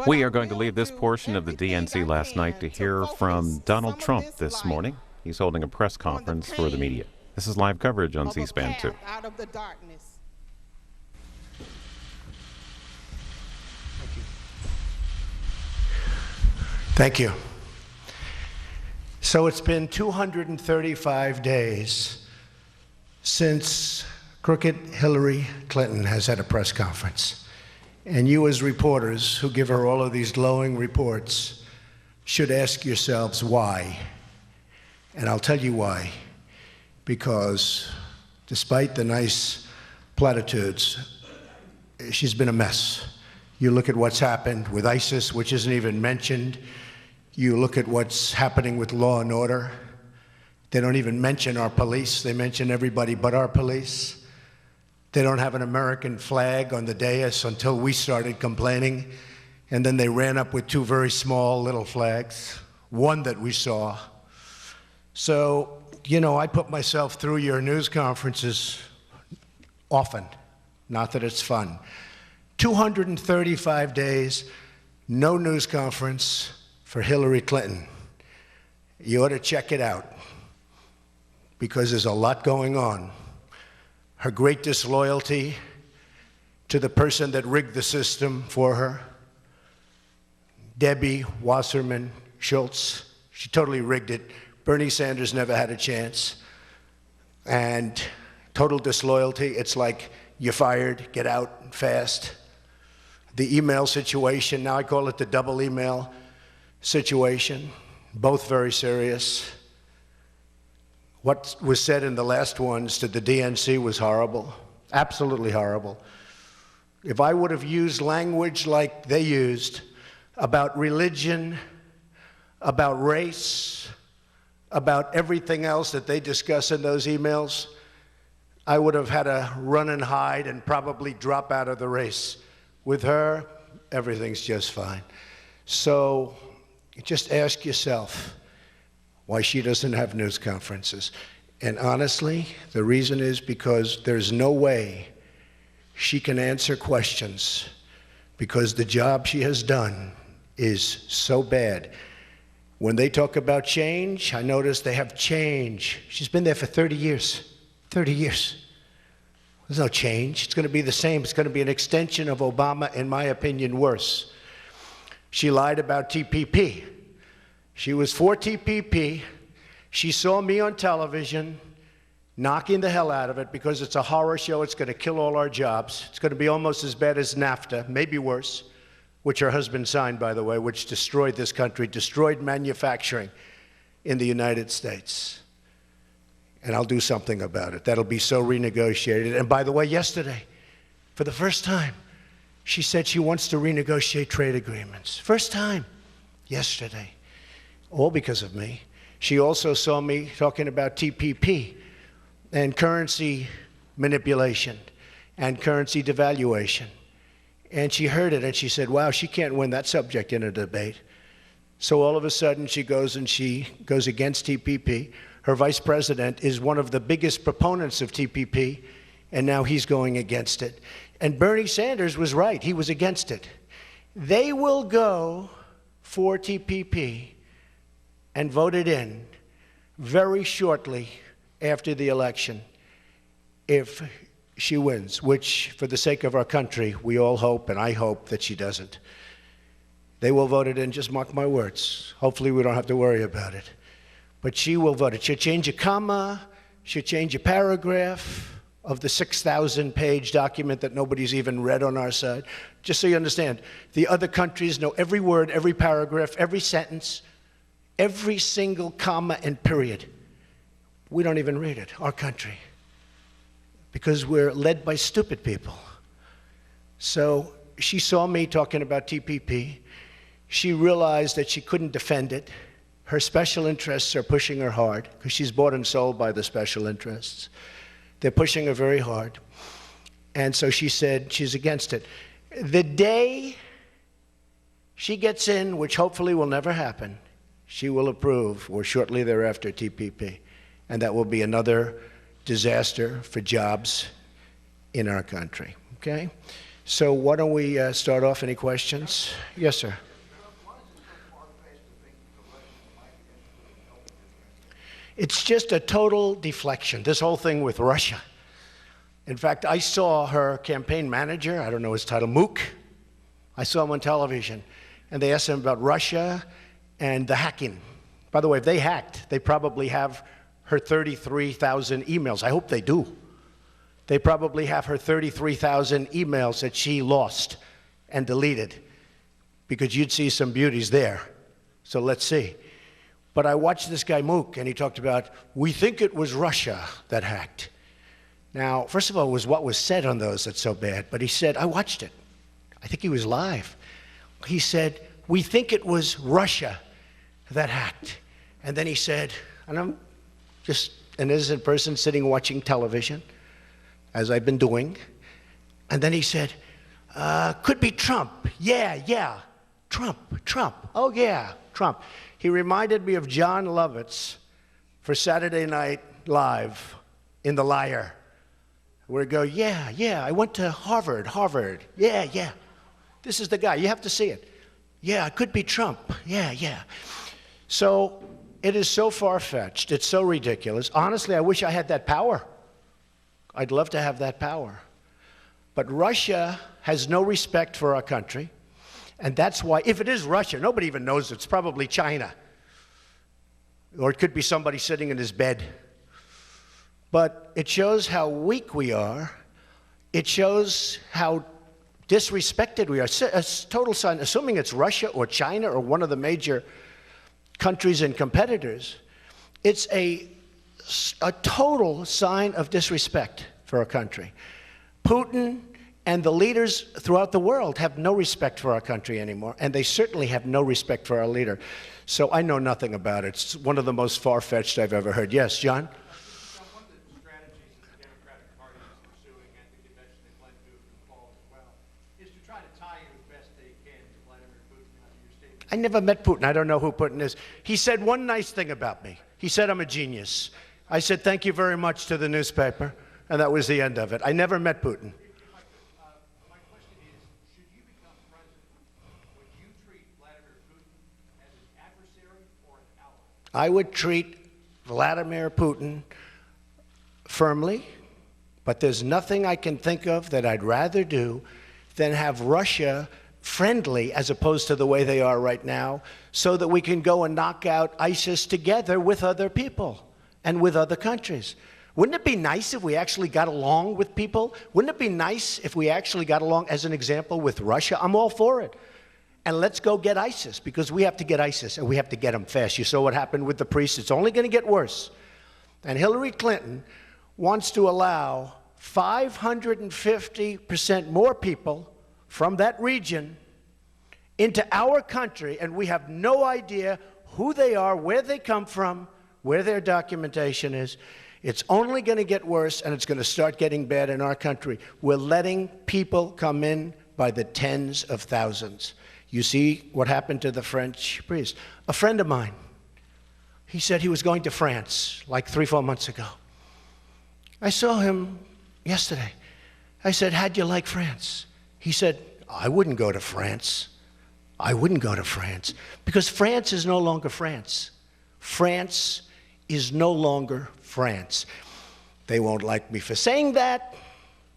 We are going to leave this portion of the DNC last night to hear from Donald Trump this morning. He's holding a press conference for the media. This is live coverage on C-SPAN 2. Out of the darkness. Thank you. So it's been 235 days since crooked Hillary Clinton has had a press conference. And you as reporters who give her all of these glowing reports should ask yourselves why. And I'll tell you why. Because despite the nice platitudes, she's been a mess. You look at what's happened with ISIS, which isn't even mentioned. You look at what's happening with law and order. They don't even mention our police. They mention everybody but our police. They don't have an American flag on the dais until we started complaining. And then they ran up with two very small little flags, one that we saw. So, you know, I put myself through your news conferences often. Not that it's fun. 235 days, no news conference for Hillary Clinton. You ought to check it out because there's a lot going on. Her great disloyalty to the person that rigged the system for her, Debbie Wasserman Schultz. She totally rigged it. Bernie Sanders never had a chance. And total disloyalty, it's like you're fired, get out fast. The email situation, now I call it the double email situation, both very serious. What was said in the last ones to the DNC was horrible, absolutely horrible. If I would have used language like they used about religion, about race, about everything else that they discuss in those emails, I would have had to run and hide and probably drop out of the race. With her, everything's just fine. So just ask yourself why she doesn't have news conferences. And honestly, the reason is because there's no way she can answer questions because the job she has done is so bad. When they talk about change, I notice they have change. She's been there for 30 years. 30 years. There's no change. It's going to be the same. It's going to be an extension of Obama, in my opinion, worse. She lied about TPP. She was for TPP. She saw me on television knocking the hell out of it because it's a horror show. It's going to kill all our jobs. It's going to be almost as bad as NAFTA, maybe worse, which her husband signed, by the way, which destroyed this country, destroyed manufacturing in the United States. And I'll do something about it. That'll be so renegotiated. And by the way, yesterday, for the first time, she said she wants to renegotiate trade agreements. First time, yesterday, all because of me. She also saw me talking about TPP and currency manipulation and currency devaluation. And she heard it and she said, wow, she can't win that subject in a debate. So all of a sudden she goes against TPP. Her vice president is one of the biggest proponents of TPP, and now he's going against it. And Bernie Sanders was right. He was against it. They will go for TPP and vote it in very shortly after the election if she wins, which, for the sake of our country, we all hope, and I hope that she doesn't. They will vote it in, just mark my words. Hopefully we don't have to worry about it. But she will vote it. She'll change a comma, she'll change a paragraph of the 6,000-page document that nobody's even read on our side. Just so you understand, the other countries know every word, every paragraph, every sentence, every single comma and period. We don't even read it, our country, because we're led by stupid people. So she saw me talking about TPP. She realized that she couldn't defend it. Her special interests are pushing her hard because she's bought and sold by the special interests. They're pushing her very hard. And so she said she's against it. The day she gets in, which hopefully will never happen, she will approve, or shortly thereafter, TPP. And that will be another disaster for jobs in our country, okay? So why don't we start off? Any questions? Yes, sir. It's just a total deflection, this whole thing with Russia. In fact, I saw her campaign manager, I don't know his title, Mook. I saw him on television, and they asked him about Russia and the hacking. By the way, if they hacked, they probably have her 33,000 emails. I hope they do. They probably have her 33,000 emails that she lost and deleted, because you'd see some beauties there. So let's see. But I watched this guy Mook, and he talked about, we think it was Russia that hacked. Now, first of all, it was what was said on those that's so bad. But he said, I watched it. I think he was live. He said, we think it was Russia that hacked. And then he said, and I'm just an innocent person sitting watching television, as I've been doing. And then he said, could be Trump. Yeah, Trump. Oh, yeah, Trump. He reminded me of John Lovitz for Saturday Night Live in The Liar, where he go, yeah, I went to Harvard. Yeah. This is the guy. You have to see it. Yeah, it could be Trump. Yeah. So it is so far-fetched. It's so ridiculous. Honestly, I wish I had that power. I'd love to have that power. But Russia has no respect for our country. And that's why, if it is Russia, nobody even knows it's probably China. Or it could be somebody sitting in his bed. But it shows how weak we are. It shows how disrespected we are. A total sign, assuming it's Russia or China or one of the major countries and competitors, it's a total sign of disrespect for our country. Putin and the leaders throughout the world have no respect for our country anymore, and they certainly have no respect for our leader. So I know nothing about it. It's one of the most far-fetched I've ever heard. Yes, John? One of the strategies that the Democratic Party is pursuing, and the convention they plan to do in the fall as well, is to try to tie in as best they can to Vladimir Putin after your statement. I never met Putin. I don't know who Putin is. He said one nice thing about me. He said I'm a genius. I said thank you very much to the newspaper, and that was the end of it. I never met Putin. My question is, should you become president, would you treat Vladimir Putin as an adversary or an ally? I would treat Vladimir Putin firmly, but there's nothing I can think of that I'd rather do than have Russia friendly as opposed to the way they are right now, so that we can go and knock out ISIS together with other people and with other countries. Wouldn't it be nice if we actually got along with people? Wouldn't it be nice if we actually got along, as an example, with Russia? I'm all for it. And let's go get ISIS, because we have to get ISIS, and we have to get them fast. You saw what happened with the priests. It's only going to get worse. And Hillary Clinton wants to allow 550% more people from that region into our country, and we have no idea who they are, where they come from, where their documentation is. It's only going to get worse, and it's going to start getting bad in our country. We're letting people come in by the tens of thousands. You see what happened to the French priest. A friend of mine, he said he was going to France like 3-4 months ago. I saw him yesterday. I said, how'd you like France? He said, I wouldn't go to France. I wouldn't go to France, because France is no longer France. France is no longer France. They won't like me for saying that,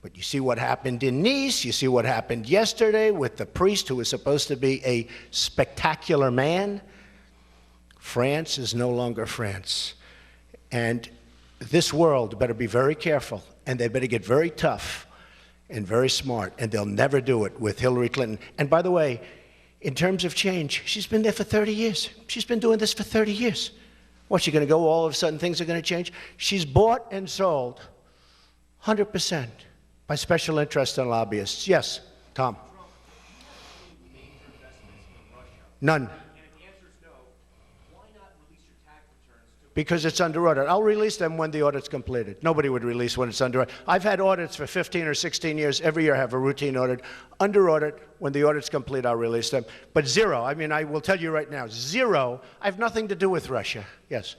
but you see what happened in Nice. You see what happened yesterday with the priest who was supposed to be a spectacular man. France is no longer France. And this world better be very careful, and they better get very tough and very smart, and they'll never do it with Hillary Clinton. And by the way, in terms of change, she's been there for 30 years. She's been doing this for 30 years. What's she going to go, all of a sudden things are going to change? She's bought and sold 100% by special interests and lobbyists. Yes, Tom? None. Because it's under audit. I'll release them when the audit's completed. Nobody would release when it's under audit. I've had audits for 15 or 16 years. Every year I have a routine audit. Under audit, when the audit's complete, I'll release them. But zero, I mean, I will tell you right now, zero, I have nothing to do with Russia. Yes?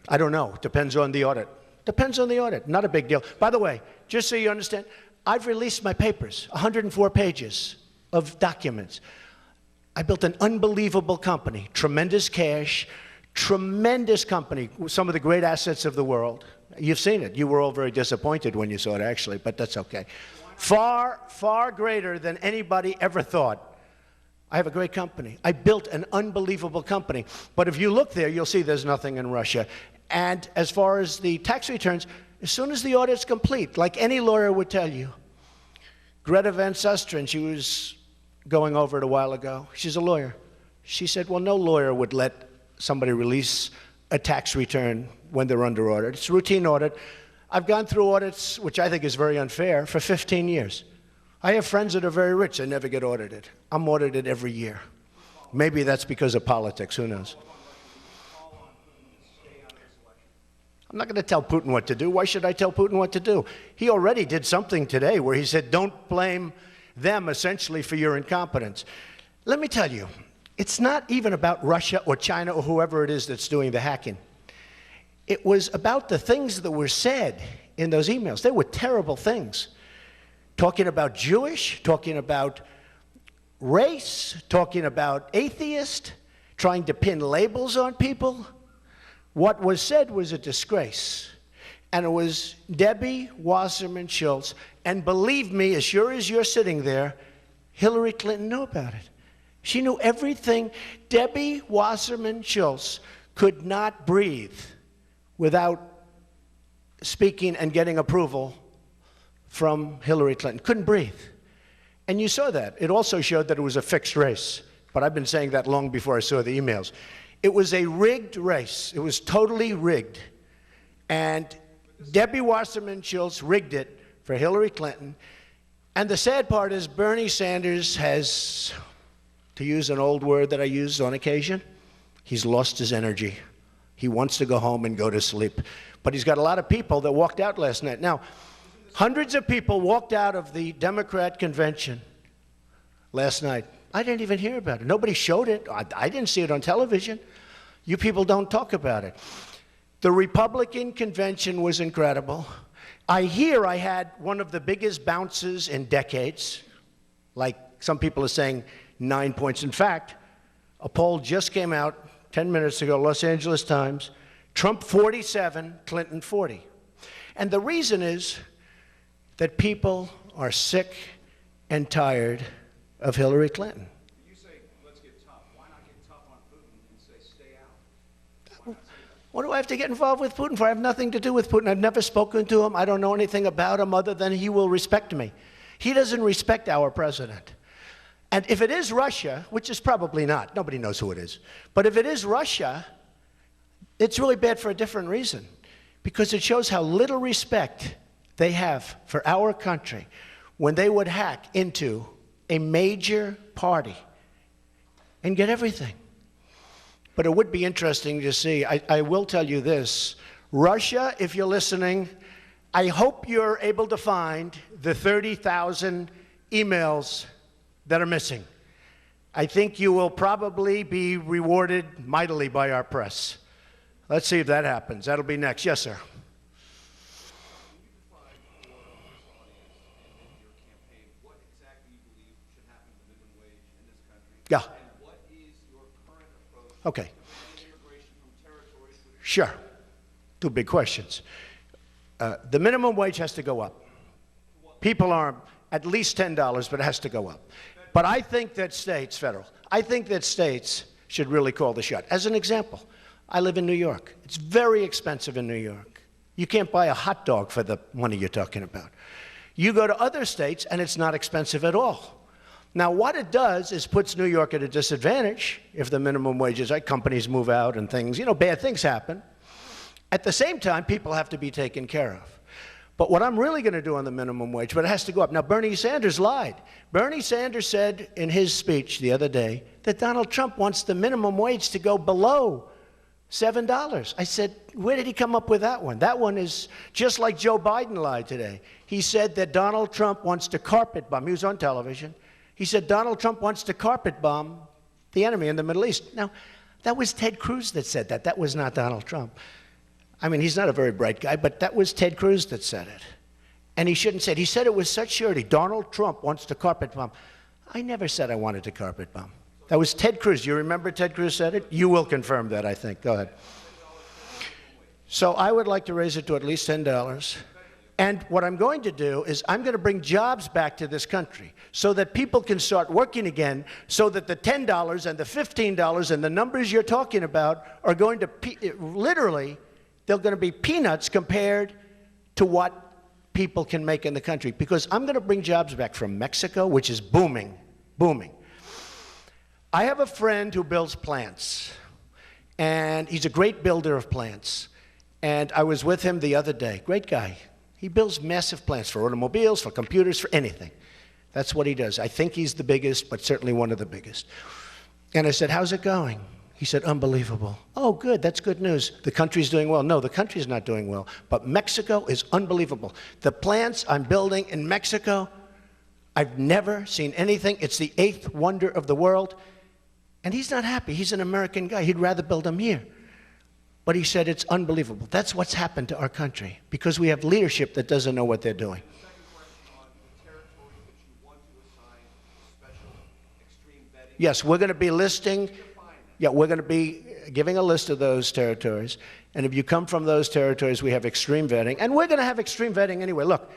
I don't know. Depends on the audit. Depends on the audit. Not a big deal. By the way, just so you understand, I've released my papers, 104 pages of documents. I built an unbelievable company, tremendous cash, tremendous company, some of the great assets of the world. You've seen it. You were all very disappointed when you saw it, actually, but that's okay. Far, far greater than anybody ever thought. I have a great company. I built an unbelievable company. But if you look there, you'll see there's nothing in Russia. And as far as the tax returns, as soon as the audit's complete, like any lawyer would tell you, Greta Van Susteren, she was going over it a while ago. She's a lawyer. She said, well, no lawyer would let somebody release a tax return when they're under audit. It's a routine audit. I've gone through audits, which I think is very unfair, for 15 years. I have friends that are very rich. They never get audited. I'm audited every year. Maybe that's because of politics. Who knows? I'm not going to tell Putin what to do. Why should I tell Putin what to do? He already did something today where he said, don't blame them, essentially, for your incompetence. Let me tell you, it's not even about Russia or China or whoever it is that's doing the hacking. It was about the things that were said in those emails. They were terrible things. Talking about Jewish, talking about race, talking about atheist, trying to pin labels on people. What was said was a disgrace. And it was Debbie Wasserman Schultz. And believe me, as sure as you're sitting there, Hillary Clinton knew about it. She knew everything. Debbie Wasserman Schultz could not breathe without speaking and getting approval from Hillary Clinton. Couldn't breathe. And you saw that. It also showed that it was a fixed race. But I've been saying that long before I saw the emails. It was a rigged race. It was totally rigged. And Debbie Wasserman Schultz rigged it for Hillary Clinton. And the sad part is Bernie Sanders has, to use an old word that I use on occasion, he's lost his energy. He wants to go home and go to sleep. But he's got a lot of people that walked out last night. Now, hundreds of people walked out of the Democrat convention last night. I didn't even hear about it. Nobody showed it. I didn't see it on television. You people don't talk about it. The Republican convention was incredible. I hear I had one of the biggest bounces in decades. Like some people are saying 9 points. In fact, a poll just came out 10 minutes ago, Los Angeles Times. Trump 47, Clinton 40. And the reason is that people are sick and tired of Hillary Clinton. You say, let's get tough. Why not get tough on Putin and say, stay out? What do I have to get involved with Putin for? I have nothing to do with Putin. I've never spoken to him. I don't know anything about him other than he will respect me. He doesn't respect our president. And if it is Russia, which is probably not, nobody knows who it is, but if it is Russia, it's really bad for a different reason, because it shows how little respect they have for our country when they would hack into a major party and get everything. But it would be interesting to see. I will tell you this. Russia, if you're listening, I hope you're able to find the 30,000 emails that are missing. I think you will probably be rewarded mightily by our press. Let's see if that happens. That'll be next. Yes, sir. Yeah. And what is your current approach Okay. to immigration from territories which Sure. Two big questions. The minimum wage has to go up. People are at least $10, but it has to go up. But I think that states, federal, I think that states should really call the shot. As an example, I live in New York. It's very expensive in New York. You can't buy a hot dog for the money you're talking about. You go to other states, and it's not expensive at all. Now, what it does is puts New York at a disadvantage if the minimum wages, like companies move out and things, bad things happen. At the same time, people have to be taken care of. But what I'm really going to do on the minimum wage, but it has to go up. Now, Bernie Sanders lied. Bernie Sanders said in his speech the other day that Donald Trump wants the minimum wage to go below $7. I said, where did he come up with that one? That one is just like Joe Biden lied today. He said that Donald Trump wants to carpet bomb. He was on television. He said Donald Trump wants to carpet bomb the enemy in the Middle East. Now, that was Ted Cruz that said that. That was not Donald Trump. I mean, he's not a very bright guy, but that was Ted Cruz that said it. And he shouldn't say it. He said it with such surety. Donald Trump wants to carpet bomb. I never said I wanted to carpet bomb. That was Ted Cruz. You remember Ted Cruz said it? You will confirm that, I think. Go ahead. So I would like to raise it to at least $10. And what I'm going to do is I'm going to bring jobs back to this country so that people can start working again, so that the $10 and the $15 and the numbers you're talking about are going to, literally, they're going to be peanuts compared to what people can make in the country. Because I'm going to bring jobs back from Mexico, which is booming, booming. I have a friend who builds plants, and he's a great builder of plants. And I was with him the other day. Great guy. He builds massive plants for automobiles, for computers, for anything. That's what he does. I think he's the biggest, but certainly one of the biggest. And I said, how's it going? He said, unbelievable. Oh, good. That's good news. The country's doing well. No, the country's not doing well. But Mexico is unbelievable. The plants I'm building in Mexico, I've never seen anything. It's the 8th wonder of the world. And he's not happy. He's an American guy. He'd rather build them here. But he said it's unbelievable. That's what's happened to our country because we have leadership that doesn't know what they're doing. Yes, we're going to be listing. Yeah, we're going to be giving a list of those territories. And if you come from those territories, we have extreme vetting. And we're going to have extreme vetting anyway. Look,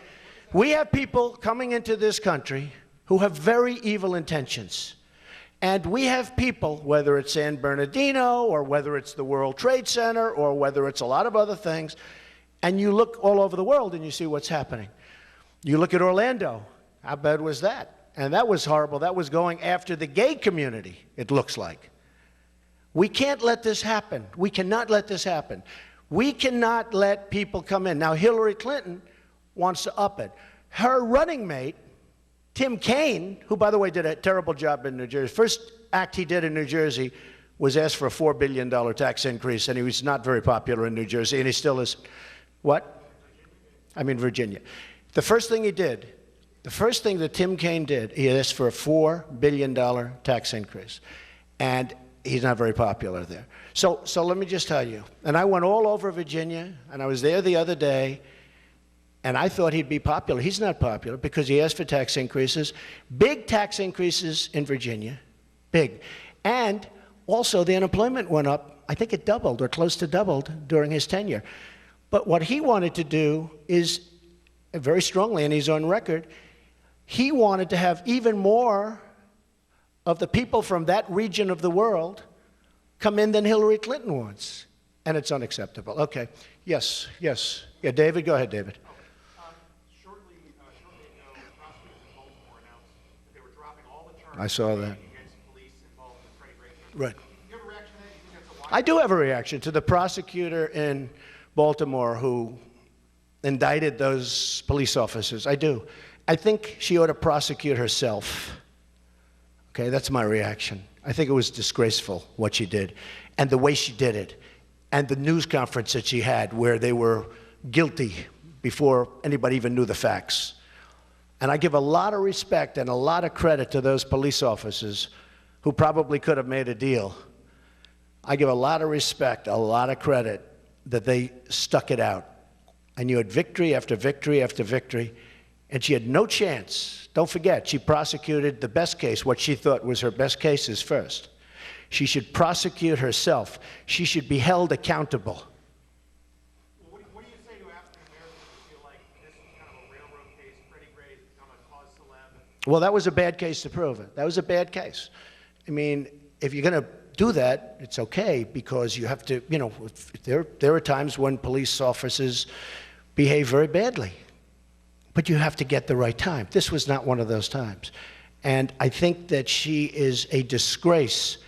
we have people coming into this country who have very evil intentions. And we have people, whether it's San Bernardino or whether it's the World Trade Center or whether it's a lot of other things, and you look all over the world and you see what's happening. You look at Orlando. How bad was that? And that was horrible. That was going after the gay community, it looks like. We can't let this happen. We cannot let this happen. We cannot let people come in. Now, Hillary Clinton wants to up it. Her running mate, Tim Kaine, who, by the way, did a terrible job in New Jersey. First act he did in New Jersey was ask for a $4 billion tax increase, and he was not very popular in New Jersey, and he still is. What? I mean, Virginia. The first thing he did, the first thing that Tim Kaine did, he asked for a $4 billion tax increase, and he's not very popular there. So let me just tell you, and I went all over Virginia, and I was there the other day, and I thought he'd be popular. He's not popular because he asked for tax increases, big tax increases in Virginia, big. And also the unemployment went up. I think it doubled or close to doubled during his tenure. But what he wanted to do is, very strongly, and he's on record, he wanted to have even more of the people from that region of the world come in than Hillary Clinton wants. And it's unacceptable. Okay. Yes. Yeah, David, go ahead, David. I saw that. Right. I do have a reaction to the prosecutor in Baltimore who indicted those police officers. I do. I think she ought to prosecute herself. Okay, that's my reaction. I think it was disgraceful what she did and the way she did it and the news conference that she had where they were guilty before anybody even knew the facts. And I give a lot of respect and a lot of credit to those police officers who probably could have made a deal. I give a lot of respect, a lot of credit that they stuck it out. And you had victory after victory after victory, and she had no chance. Don't forget, she prosecuted the best case, what she thought was her best cases first. She should prosecute herself. She should be held accountable. Well, that was a bad case to prove it. That was a bad case. I mean, if you're going to do that, it's okay because you have to, you know, there are times when police officers behave very badly. But you have to get the right time. This was not one of those times. And I think that she is a disgrace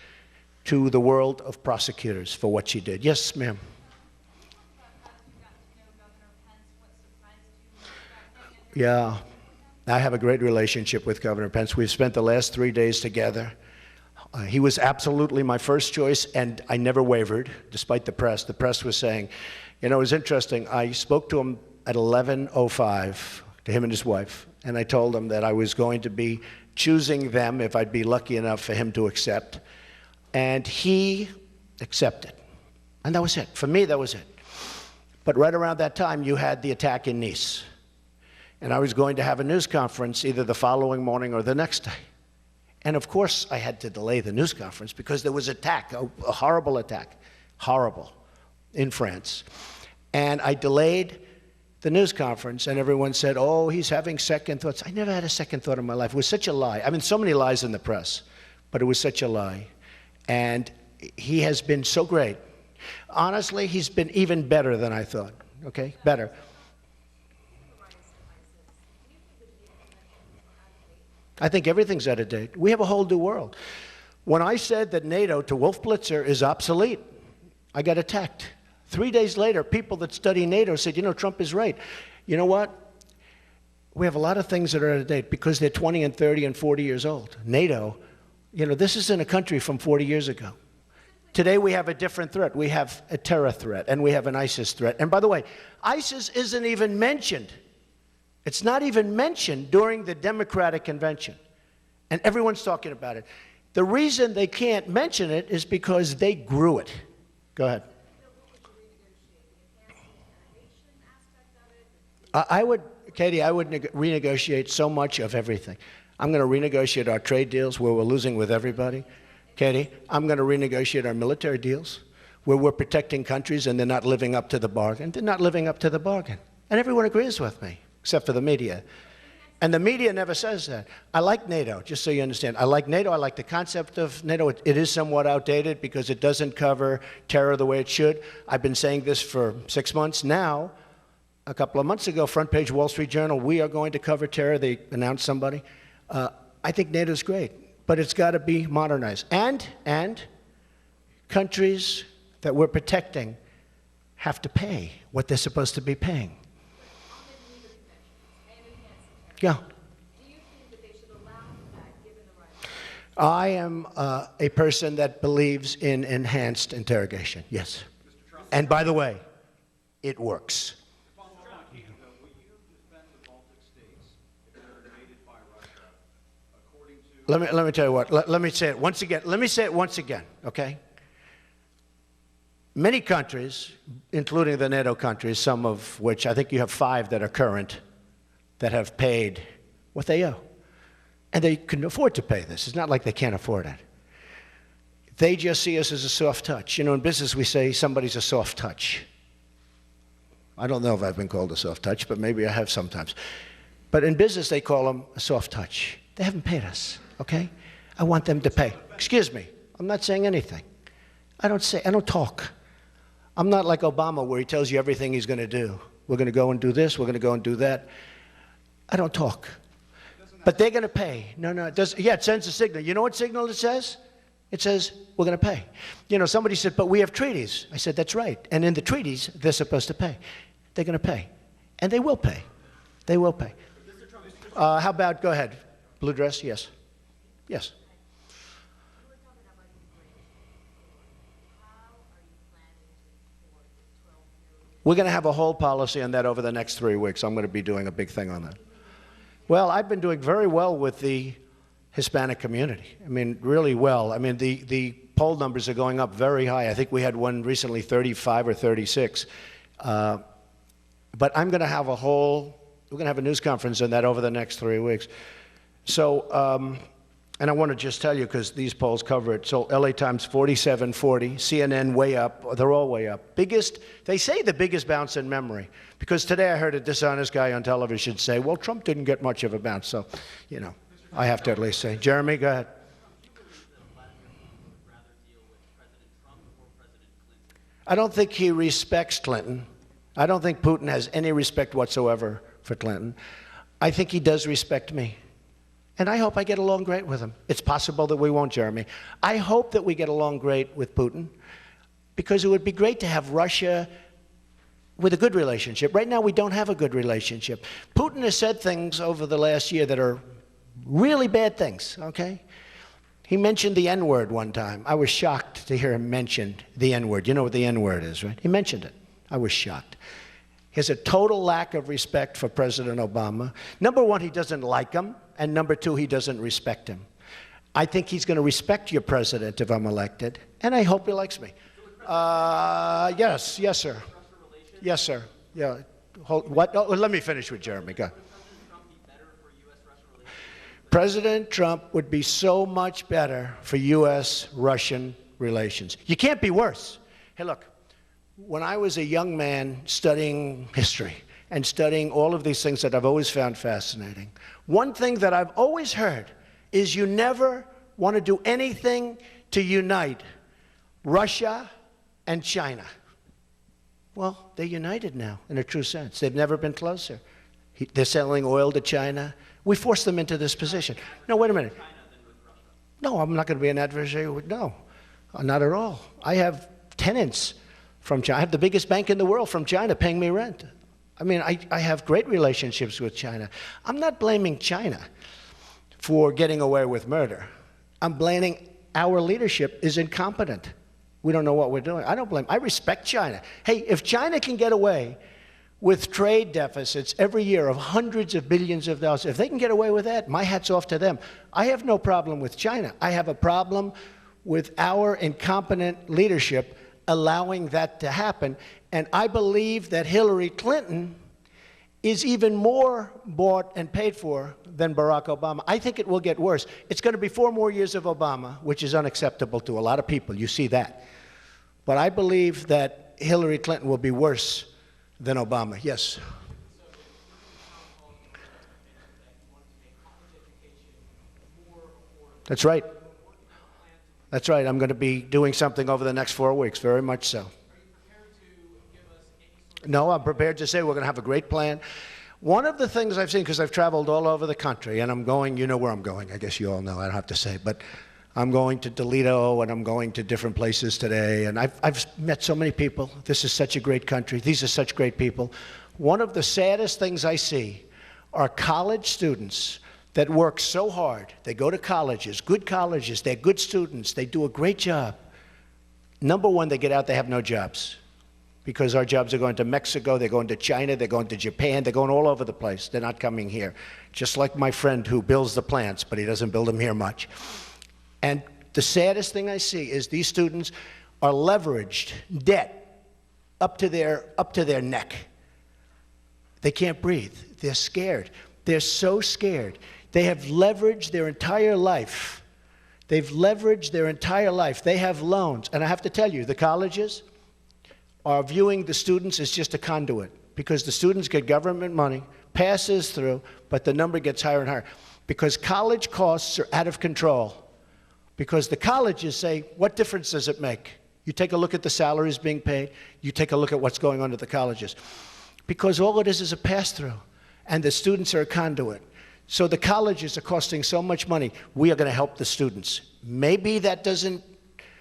to the world of prosecutors for what she did. Yes, ma'am. Yeah. I have a great relationship with Governor Pence. We've spent the last 3 days together. He was absolutely my first choice, and I never wavered, despite the press. The press was saying, you know, it was interesting. I spoke to him at 11:05, to him and his wife, and I told him that I was going to be choosing them if I'd be lucky enough for him to accept. And he accepted. And that was it. For me, that was it. But right around that time, you had the attack in Nice. And I was going to have a news conference either the following morning or the next day. And of course, I had to delay the news conference because there was an attack, a horrible attack, horrible, in France. And I delayed the news conference, and everyone said, oh, he's having second thoughts. I never had a second thought in my life. It was such a lie. I mean, so many lies in the press, but it was such a lie. And he has been so great. Honestly, he's been even better than I thought, okay? Better. I think everything's out of date. We have a whole new world. When I said that NATO to Wolf Blitzer is obsolete, I got attacked. 3 days later, people that study NATO said, you know, Trump is right. You know what? We have a lot of things that are out of date because they're 20 and 30 and 40 years old. NATO, you know, this isn't a country from 40 years ago. Today we have a different threat. We have a terror threat, and we have an ISIS threat. And by the way, ISIS isn't even mentioned. It's not even mentioned during the Democratic convention. And everyone's talking about it. The reason they can't mention it is because they grew it. Go ahead. Katie, I would renegotiate so much of everything. I'm going to renegotiate our trade deals where we're losing with everybody. Katie, I'm going to renegotiate our military deals where we're protecting countries and they're not living up to the bargain. They're not living up to the bargain. And everyone agrees with me, except for the media. And the media never says that. I like NATO, just so you understand. I like NATO. I like the concept of NATO. It is somewhat outdated because it doesn't cover terror the way it should. I've been saying this for 6 months now. A couple of months ago, front page Wall Street Journal, we are going to cover terror. They announced somebody. I think NATO's great, but it's got to be modernized. And countries that we're protecting have to pay what they're supposed to be paying. Yeah. Do you think that they should allow that, given the right? I am a person that believes in enhanced interrogation, yes. And by the way, it works. Will you defend the Baltic states if they're invaded by Russia, according to... Let me tell you what. Let me say it once again. Let me say it once again, okay? Many countries, including the NATO countries, some of which I think you have 5 that are current, that have paid what they owe. And they can afford to pay this. It's not like they can't afford it. They just see us as a soft touch. You know, in business we say somebody's a soft touch. I don't know if I've been called a soft touch, but maybe I have sometimes. But in business they call them a soft touch. They haven't paid us, okay? I want them to pay. Excuse me, I'm not saying anything. I don't talk. I'm not like Obama where he tells you everything he's going to do. We're going to go and do this, we're going to go and do that. I don't talk. But they're going to pay. No, it doesn't. Yeah, it sends a signal. You know what signal it says? It says, we're going to pay. You know, somebody said, but we have treaties. I said, that's right. And in the treaties, they're supposed to pay. They're going to pay. And they will pay. They will pay. How about, go ahead. Blue dress, yes. Yes. We're going to have a whole policy on that over the next 3 weeks. I'm going to be doing a big thing on that. Well, I've been doing very well with the Hispanic community. I mean, really well. I mean, the poll numbers are going up very high. I think we had one recently, 35 or 36. But I'm going to have we're going to have a news conference on that over the next 3 weeks. So, and I want to just tell you, because these polls cover it. So LA Times 47-40, CNN way up. They're all way up. They say the biggest bounce in memory. Because today I heard a dishonest guy on television say, well, Trump didn't get much of a bounce. So, you know, I have to at least say. Jeremy, go ahead. I don't think he respects Clinton. I don't think Putin has any respect whatsoever for Clinton. I think he does respect me. And I hope I get along great with him. It's possible that we won't, Jeremy. I hope that we get along great with Putin, because it would be great to have Russia with a good relationship. Right now, we don't have a good relationship. Putin has said things over the last year that are really bad things, okay? He mentioned the N-word one time. I was shocked to hear him mention the N-word. You know what the N-word is, right? He mentioned it. I was shocked. He has a total lack of respect for President Obama. Number one, he doesn't like him. And number two, he doesn't respect him. I think he's going to respect your president if I'm elected. And I hope he likes me. Yes, sir. Yes, sir. Yeah. What? Oh, let me finish with Jeremy. Go. President Trump would be so much better for U.S.-Russian relations. You can't be worse. Hey, look, when I was a young man studying history and studying all of these things that I've always found fascinating, one thing that I've always heard is you never want to do anything to unite Russia and China. Well, they're united now, in a true sense. They've never been closer. They're selling oil to China. We forced them into this position. No, wait a minute. No, I'm not going to be an adversary. No, not at all. I have tenants from China. I have the biggest bank in the world from China paying me rent. I mean, I have great relationships with China. I'm not blaming China for getting away with murder. I'm blaming our leadership is incompetent. We don't know what we're doing. I don't blame. I respect China. Hey, if China can get away with trade deficits every year of hundreds of billions of dollars, if they can get away with that, my hat's off to them. I have no problem with China. I have a problem with our incompetent leadership allowing that to happen. And I believe that Hillary Clinton is even more bought and paid for than Barack Obama. I think it will get worse. It's going to be 4 more years of Obama, which is unacceptable to a lot of people. You see that. But I believe that Hillary Clinton will be worse than Obama. Yes? That's right. That's right. I'm going to be doing something over the next 4 weeks, very much so. No, I'm prepared to say we're going to have a great plan. One of the things I've seen, because I've traveled all over the country, and I'm going, you know where I'm going, I guess you all know, I don't have to say, but I'm going to Toledo, and I'm going to different places today, and I've met so many people. This is such a great country. These are such great people. One of the saddest things I see are college students that work so hard. They go to colleges, they're good students, they do a great job. Number one, they get out, they have no jobs. Because our jobs are going to Mexico, they're going to China, they're going to Japan, they're going all over the place. They're not coming here. Just like my friend who builds the plants, but he doesn't build them here much. And the saddest thing I see is these students are leveraged, debt, up to their neck. They can't breathe. They're scared. They're so scared. They have leveraged their entire life. They've leveraged their entire life. They have loans. And I have to tell you, the colleges are viewing the students as just a conduit because the students get government money, passes through, but the number gets higher and higher because college costs are out of control. Because the colleges say, what difference does it make? You take a look at the salaries being paid, you take a look at what's going on at the colleges. Because all it is a pass-through, and the students are a conduit. So the colleges are costing so much money, we are going to help the students. Maybe that doesn't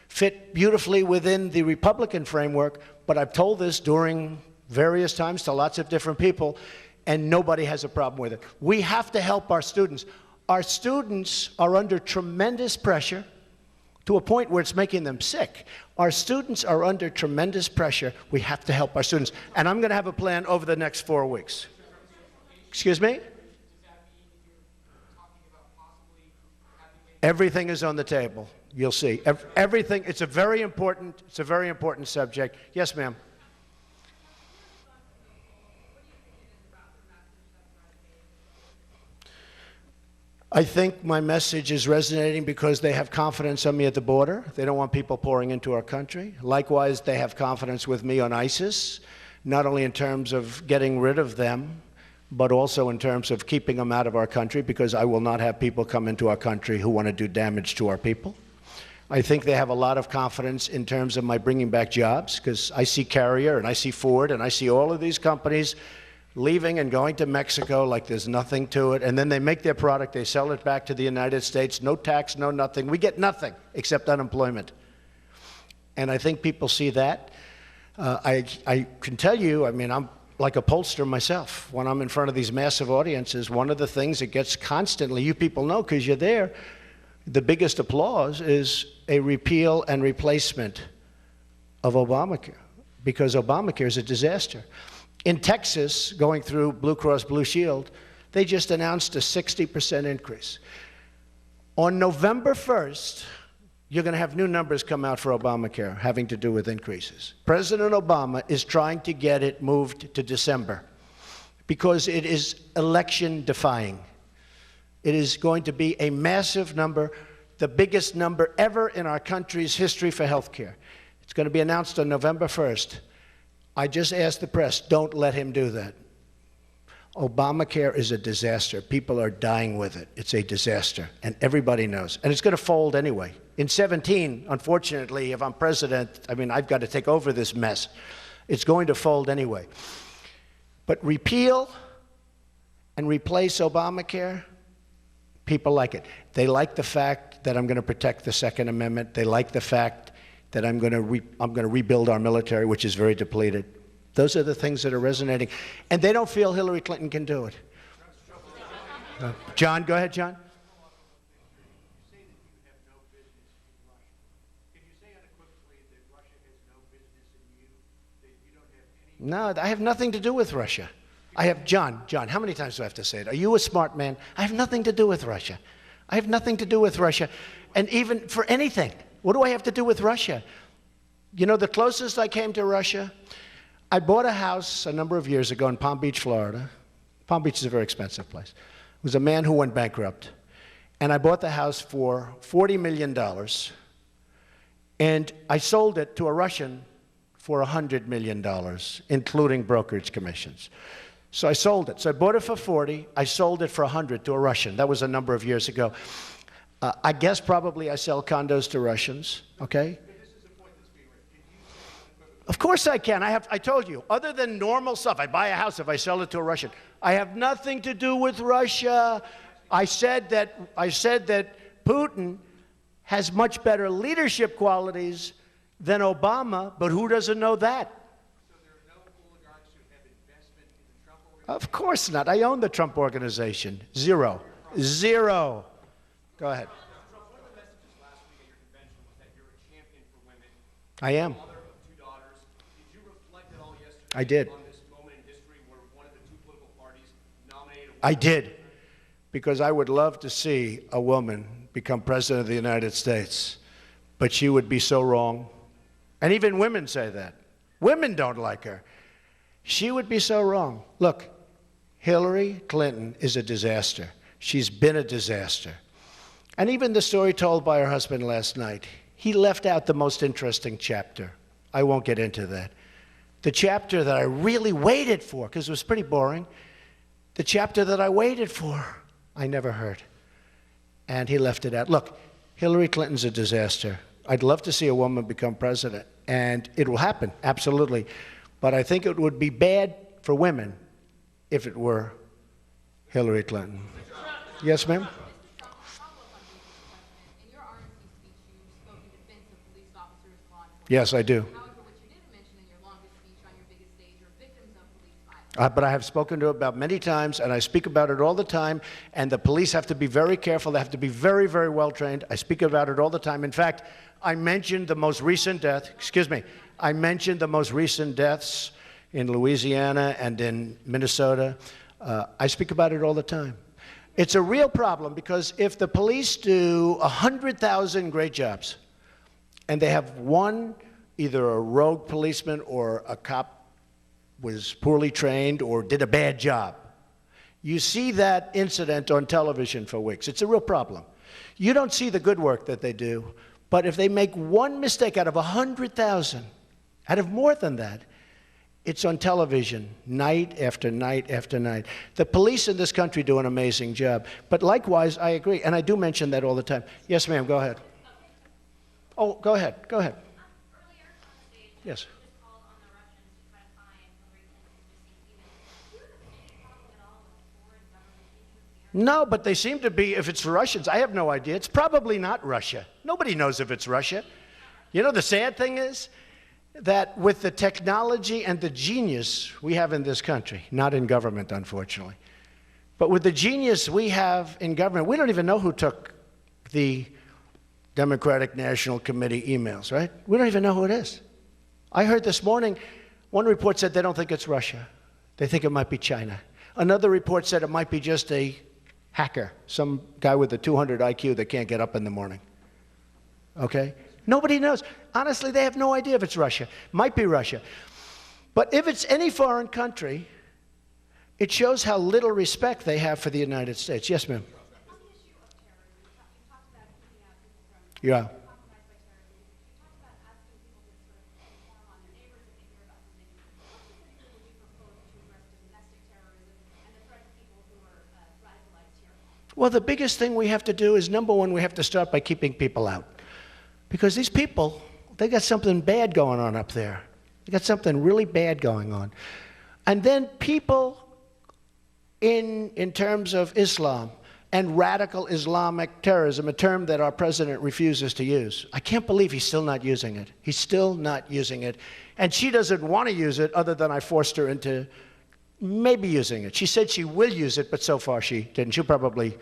fit beautifully within the Republican framework, but I've told this during various times to lots of different people, and nobody has a problem with it. We have to help our students. Our students are under tremendous pressure to a point where it's making them sick. Our students are under tremendous pressure. We have to help our students. And I'm going to have a plan over the next 4 weeks. Excuse me? Everything is on the table. You'll see. Everything. It's a very important subject. Yes, ma'am. I think my message is resonating because they have confidence on me at the border. They don't want people pouring into our country. Likewise, they have confidence with me on ISIS, not only in terms of getting rid of them, but also in terms of keeping them out of our country, because I will not have people come into our country who want to do damage to our people. I think they have a lot of confidence in terms of my bringing back jobs, because I see Carrier and I see Ford and I see all of these companies leaving and going to Mexico like there's nothing to it, and then they make their product, they sell it back to the United States, no tax, no nothing. We get nothing except unemployment. And I think people see that. I can tell you, I mean, I'm like a pollster myself. When I'm in front of these massive audiences, one of the things that gets constantly, you people know because you're there, the biggest applause is a repeal and replacement of Obamacare, because Obamacare is a disaster. In Texas, going through Blue Cross Blue Shield, they just announced a 60% increase. On November 1st, you're going to have new numbers come out for Obamacare having to do with increases. President Obama is trying to get it moved to December because it is election defying. It is going to be a massive number, the biggest number ever in our country's history for health care. It's going to be announced on November 1st. I just asked the press, don't let him do that. Obamacare is a disaster. People are dying with it. It's a disaster, and everybody knows. And it's going to fold anyway. In 17, unfortunately, if I'm president, I've got to take over this mess. It's going to fold anyway. But repeal and replace Obamacare, people like it. They like the fact that I'm going to protect the Second Amendment. They like the fact that I'm going to rebuild our military, which is very depleted. Those are the things that are resonating. And they don't feel Hillary Clinton can do it. John, go ahead, John. You say that you have no business in Russia. Can you say unequivocally that Russia has no business in you, that you don't have any... No, I have nothing to do with Russia. I have, John, how many times do I have to say it? Are you a smart man? I have nothing to do with Russia. I have nothing to do with Russia. And even for anything, what do I have to do with Russia? You know, the closest I came to Russia, I bought a house a number of years ago in Palm Beach, Florida. Palm Beach is a very expensive place. It was a man who went bankrupt. And I bought the house for $40 million. And I sold it to a Russian for $100 million, including brokerage commissions. So I sold it. So I bought it for 40. I sold it for 100 to a Russian. That was a number of years ago. I guess probably I sell condos to Russians, okay? Of course I can. I told you, other than normal stuff, I buy a house if I sell it to a Russian. I have nothing to do with Russia. I said that Putin has much better leadership qualities than Obama, but who doesn't know that? So there are no oligarchs who have investment in the Trump organization? Of course not. I own the Trump organization. Zero. Go ahead. Trump, one of the messages last week at your convention was that you're a champion for women. I am. Mother of two daughters. Did you reflect at all yesterday I did. on this moment in history where one of the two political parties nominated a woman? I did, because I would love to see a woman become president of the United States, but she would be so wrong. And even women say that. Women don't like her. She would be so wrong. Look, Hillary Clinton is a disaster. She's been a disaster. And even the story told by her husband last night, he left out the most interesting chapter. I won't get into that. The chapter that I really waited for, because it was pretty boring, the chapter that I waited for, I never heard. And he left it out. Look, Hillary Clinton's a disaster. I'd love to see a woman become president, and it will happen, absolutely. But I think it would be bad for women if it were Hillary Clinton. Yes, ma'am? In your RNC speech, you spoke in defense of police officers, law enforcement. Yes, I do. However, what you didn't mention in your longest speech on your biggest stage are victims of police violence. But I have spoken to it about many times, and I speak about it all the time, and the police have to be very careful. They have to be very, very well trained. I speak about it all the time. In fact, I mentioned the most recent death, I mentioned the most recent deaths in Louisiana and in Minnesota. I speak about it all the time. It's a real problem, because if the police do 100,000 great jobs, and they have one, either a rogue policeman or a cop was poorly trained or did a bad job, you see that incident on television for weeks. It's a real problem. You don't see the good work that they do, but if they make one mistake out of 100,000, out of more than that, it's on television night after night after night. The police in this country do an amazing job. But likewise, I agree, and I do mention that all the time. Yes, ma'am, go ahead. Oh, go ahead. Earlier on stage, Yes. you just called on the Russians to try to find Hillary Clinton's missing emails. Do you have any problem at all with foreign government interference? No, but they seem to be, if it's Russians, I have no idea. It's probably not Russia. Nobody knows if it's Russia. You know, the sad thing is that with the technology and the genius we have in this country, not in government, unfortunately, but with the genius we have in government, we don't even know who took the Democratic National Committee emails, right? We don't even know who it is. I heard this morning, one report said they don't think it's Russia. They think it might be China. Another report said it might be just a hacker, some guy with a 200 IQ that can't get up in the morning. Okay? Nobody knows. Honestly, they have no idea if it's Russia. Might be Russia. But if it's any foreign country, it shows how little respect they have for the United States. Yes, ma'am. Mr. Yeah. compromised by terrorism. You talked about asking people to sort of inform on their neighbors if they hear about something. What specifically would you propose to address domestic terrorism and the threat to people who are radicalized here? Well, the biggest thing we have to do is, number one, we have to start by keeping people out. Because these people, they got something bad going on up there. They got something really bad going on. And then people in terms of Islam and radical Islamic terrorism, a term that our president refuses to use. I can't believe he's still not using it. He's still not using it. And she doesn't want to use it other than I forced her into maybe using it. She said she will use it, but so far she didn't. She'll probably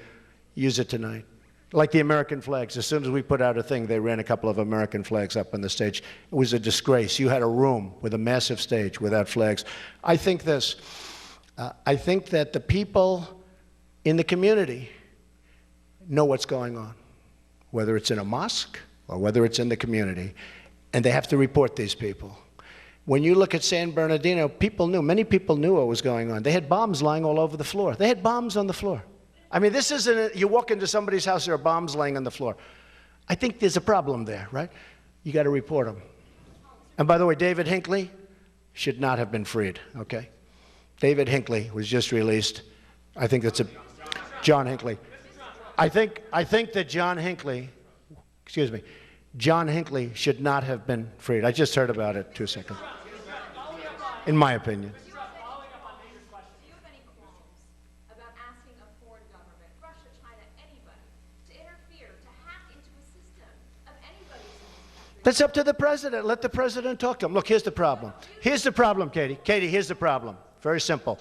use it tonight. Like the American flags. As soon as we put out a thing, they ran a couple of American flags up on the stage. It was a disgrace. You had a room with a massive stage without flags. I think this. I think that the people in the community know what's going on, whether it's in a mosque or whether it's in the community, and they have to report these people. When you look at San Bernardino, many people knew what was going on. They had bombs lying all over the floor. They had bombs on the floor. I mean, this isn't, you walk into somebody's house, there are bombs laying on the floor. I think there's a problem there, right? You got to report them. And by the way, David Hinckley should not have been freed, okay? David Hinckley was just released. I think that's John Hinckley. I think that John Hinckley should not have been freed. I just heard about it 2 seconds. In my opinion. Do you have any qualms about asking a foreign government, Russia, China, anybody, to interfere, to hack into a system of anybody's in this country? That's up to the president. Let the president talk to him. Look, here's the problem. Here's the problem, Katie. Katie, here's the problem. Very simple.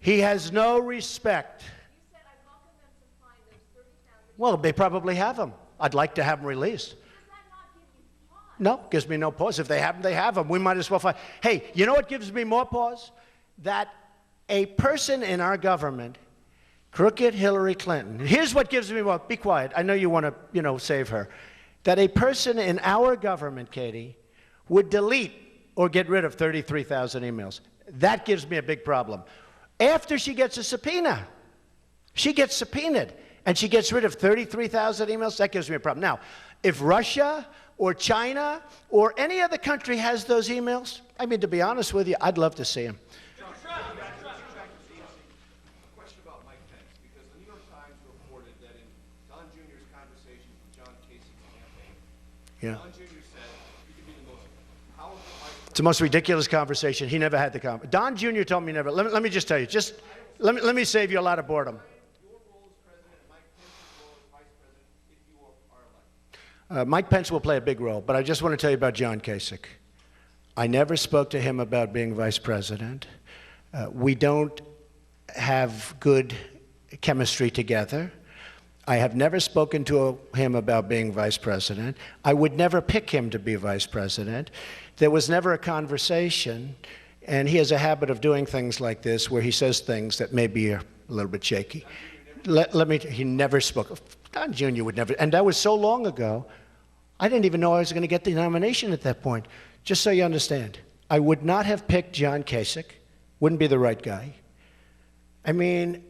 He has no respect. You said I welcome them to find those 30,000. Well, they probably have him. I'd like to have him released. Does that not give you pause? No, gives me no pause. If they have them, they have them. We might as well find. Hey, you know what gives me more pause? That a person in our government, crooked Hillary Clinton, here's what gives me more, be quiet. I know you want to, save her. That a person in our government, Katie, would delete or get rid of 33,000 emails. That gives me a big problem. After she gets a subpoena, she gets subpoenaed, and she gets rid of 33,000 emails, that gives me a problem. Now, if Russia or China or any other country has those emails, I mean, to be honest with you, I'd love to see them. Question about Mike Pence, because the New York Times reported that in Don Jr.'s conversations with John Kasich's campaign, Yeah. Don Jr. said you could be the most powerful vice It's the most ridiculous conversation. He never had the conversation. Don Jr. told me never. Let me just tell you. Let me save you a lot of boredom. Your role as president and Mike Pence's role as vice president if you are elected. Mike Pence will play a big role, but I just want to tell you about John Kasich. I never spoke to him about being vice president. We don't have good chemistry together. I have never spoken to him about being vice president. I would never pick him to be vice president. There was never a conversation, and he has a habit of doing things like this where he says things that maybe are a little bit shaky. He never spoke. Don Jr. would never, and that was so long ago, I didn't even know I was going to get the nomination at that point. Just so you understand, I would not have picked John Kasich, wouldn't be the right guy. I mean,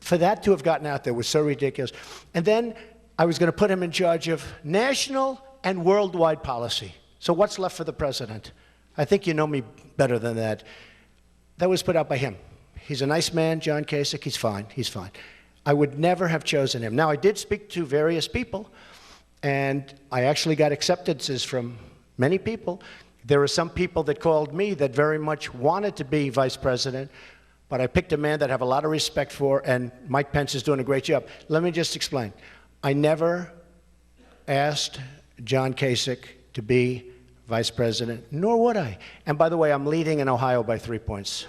for that to have gotten out there was so ridiculous. And then I was going to put him in charge of national and worldwide policy. So what's left for the president? I think you know me better than that. That was put out by him. He's a nice man, John Kasich. He's fine. He's fine. I would never have chosen him. Now, I did speak to various people, and I actually got acceptances from many people. There were some people that called me that very much wanted to be vice president, but I picked a man that I have a lot of respect for, and Mike Pence is doing a great job. Let me just explain. I never asked John Kasich to be vice president, nor would I. And by the way, I'm leading in Ohio by 3 points.